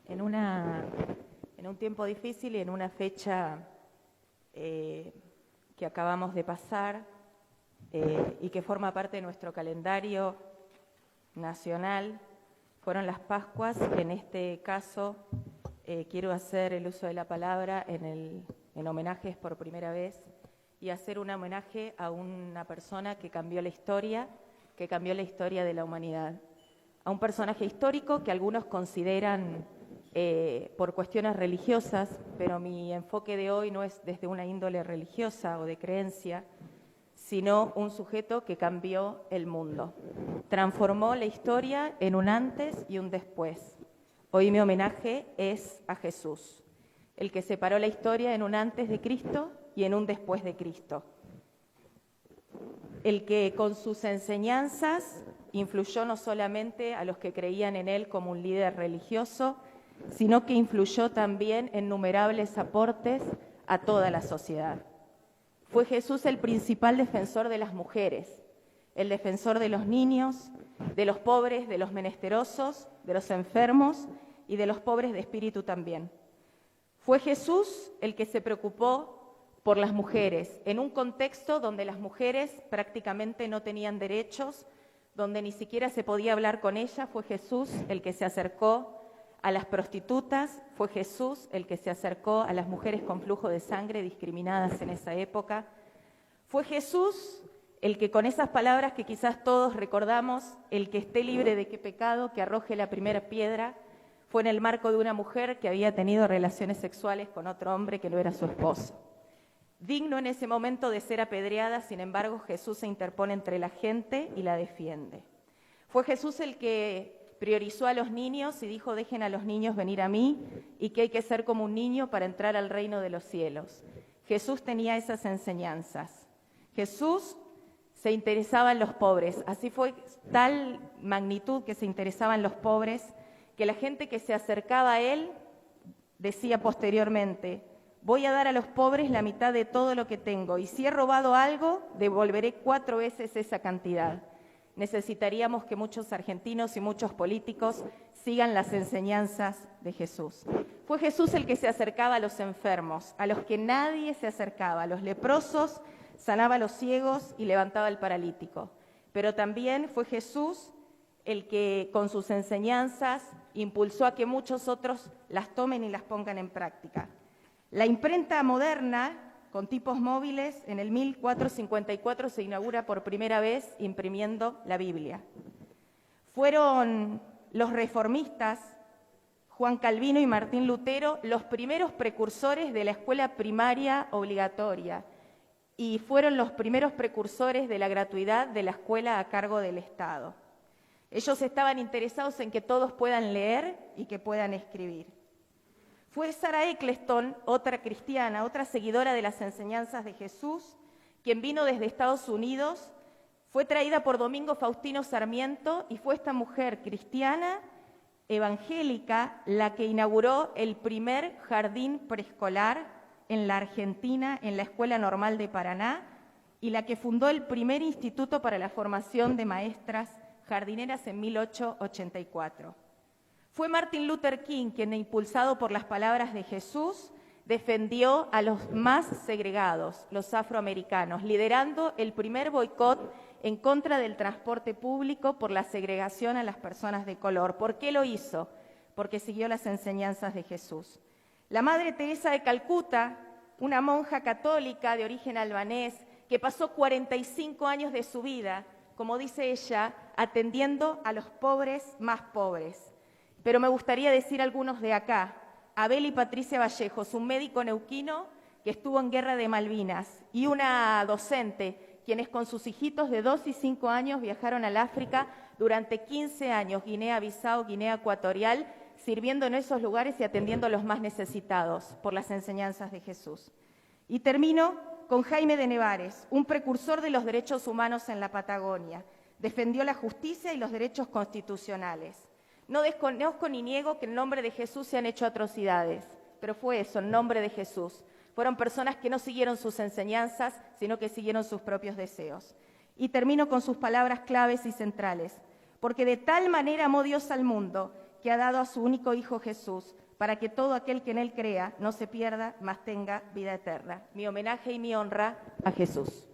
en un tiempo difícil y en una fecha que acabamos de pasar y que forma parte de nuestro calendario nacional, fueron las Pascuas. En este caso quiero hacer el uso de la palabra en homenajes por primera vez y hacer un homenaje a una persona que cambió la historia de la humanidad, a un personaje histórico que algunos consideran por cuestiones religiosas, pero mi enfoque de hoy no es desde una índole religiosa o de creencia, sino un sujeto que cambió el mundo, transformó la historia en un antes y un después. Hoy mi homenaje es a Jesús, el que separó la historia en un antes de Cristo y en un después de Cristo, el que con sus enseñanzas influyó no solamente a los que creían en él como un líder religioso, sino que influyó también en innumerables aportes a toda la sociedad. Fue Jesús el principal defensor de las mujeres, el defensor de los niños, de los pobres, de los menesterosos, de los enfermos y de los pobres de espíritu también. Fue Jesús el que se preocupó por las mujeres, en un contexto donde las mujeres prácticamente no tenían derechos, donde ni siquiera se podía hablar con ellas. Fue Jesús el que se acercó a las prostitutas, fue Jesús el que se acercó a las mujeres con flujo de sangre discriminadas en esa época. Fue Jesús el que con esas palabras que quizás todos recordamos, el que esté libre de qué pecado, que arroje la primera piedra, fue en el marco de una mujer que había tenido relaciones sexuales con otro hombre que no era su esposo. Digno en ese momento de ser apedreada, sin embargo, Jesús se interpone entre la gente y la defiende. Fue Jesús el que priorizó a los niños y dijo: dejen a los niños venir a mí, y que hay que ser como un niño para entrar al reino de los cielos. Jesús tenía esas enseñanzas. Jesús se interesaba en los pobres. Así fue tal magnitud que se interesaba en los pobres, que la gente que se acercaba a él decía posteriormente: voy a dar a los pobres la mitad de todo lo que tengo, y si he robado algo, devolveré 4 veces esa cantidad. Necesitaríamos que muchos argentinos y muchos políticos sigan las enseñanzas de Jesús. Fue Jesús el que se acercaba a los enfermos, a los que nadie se acercaba, a los leprosos, sanaba a los ciegos y levantaba al paralítico. Pero también fue Jesús el que con sus enseñanzas impulsó a que muchos otros las tomen y las pongan en práctica. La imprenta moderna, con tipos móviles, en el 1454 se inaugura por primera vez imprimiendo la Biblia. Fueron los reformistas, Juan Calvino y Martín Lutero, los primeros precursores de la escuela primaria obligatoria, y fueron los primeros precursores de la gratuidad de la escuela a cargo del Estado. Ellos estaban interesados en que todos puedan leer y que puedan escribir. Fue Sarah Eccleston, otra cristiana, otra seguidora de las enseñanzas de Jesús, quien vino desde Estados Unidos, fue traída por Domingo Faustino Sarmiento, y fue esta mujer cristiana, evangélica, la que inauguró el primer jardín preescolar en la Argentina, en la Escuela Normal de Paraná, y la que fundó el primer instituto para la formación de maestras jardineras en 1884. Fue Martin Luther King quien, impulsado por las palabras de Jesús, defendió a los más segregados, los afroamericanos, liderando el primer boicot en contra del transporte público por la segregación a las personas de color. ¿Por qué lo hizo? Porque siguió las enseñanzas de Jesús. La Madre Teresa de Calcuta, una monja católica de origen albanés, que pasó 45 años de su vida, como dice ella, atendiendo a los pobres más pobres. Pero me gustaría decir algunos de acá: Abel y Patricia Vallejos, un médico neuquino que estuvo en Guerra de Malvinas, y una docente, quienes con sus hijitos de 2 y 5 años viajaron al África durante 15 años, Guinea-Bissau, Guinea Ecuatorial, sirviendo en esos lugares y atendiendo a los más necesitados por las enseñanzas de Jesús. Y termino con Jaime de Nevares, un precursor de los derechos humanos en la Patagonia. Defendió la justicia y los derechos constitucionales. No desconozco ni niego que en nombre de Jesús se han hecho atrocidades, pero fue eso, en nombre de Jesús. Fueron personas que no siguieron sus enseñanzas, sino que siguieron sus propios deseos. Y termino con sus palabras claves y centrales. Porque de tal manera amó Dios al mundo, que ha dado a su único Hijo Jesús, para que todo aquel que en él crea no se pierda, mas tenga vida eterna. Mi homenaje y mi honra a Jesús.